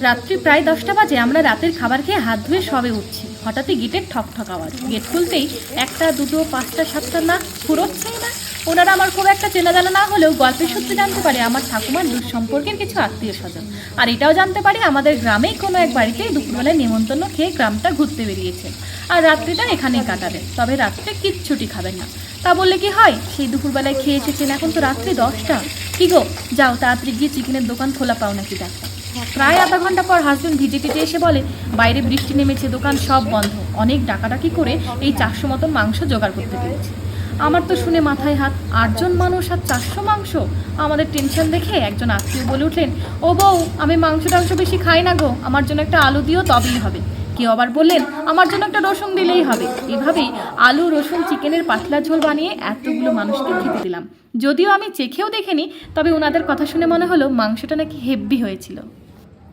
রাত্রি প্রায় 10টা বাজে। আমরা রাতের খাবার খেয়ে হাত ধুয়ে সবে উঠছি, হঠাৎই গেটের ঠক ঠক আওয়াজ। গেট খুলতেই 1টা 2টো 5টা 7টা না, ফুরোচ্ছেই না। ওনারা আমার খুব একটা চেনা জানা না হলেও গল্পের সূত্রে জানতে পারে আমার ঠাকুমার দূর সম্পর্কের কিছু আত্মীয় স্বজন। আর এটাও জানতে পারি আমাদের গ্রামেই কোনো এক বাড়িতে দুপুরবেলায় নেমন্তন্ন খেয়ে গ্রামটা ঘুরতে বেরিয়েছে আর রাত্রিটা এখানেই কাটাবেন, তবে রাত্রে কিচ্ছুটি খাবেন না। তা বললে কি হয়, সেই দুপুরবেলায় খেয়ে এসেছেন, এখন তো রাত্রি 10টা। কি গো, যাও তাড়াতাড়ি গিয়ে চিকেনের দোকান খোলা পাও নাকি দেখো। প্রায় আধা ঘন্টা পর হাজবেন্ড ভিজে টিজে এসে বলে বাইরে বৃষ্টি নেমেছে, দোকান সব বন্ধ। অনেক ডাকাডাকি করে এই 400 মতন মাংস জোগাড় করতে পেরেছি। আমার তো শুনে মাথায় হাত, 8জন মানুষ আর 400 মাংস। আমাদের টেনশন দেখে একজন আত্মীয় বলে উঠলেন, ও বউ, আমি মাংস টাংস বেশি খাই না গো, আমার জন্য একটা আলু দিও তবেই হবে। কেউ আবার বললেন আমার জন্য একটা রসুন দিলেই হবে। এভাবেই আলু রসুন চিকেনের পাতলা ঝোল বানিয়ে এতগুলো মানুষকে খেতে দিলাম। যদিও আমি চেখেও দেখিনি, তবে ওনাদের কথা শুনে মনে হলো মাংসটা নাকি হেব্বি হয়েছিল।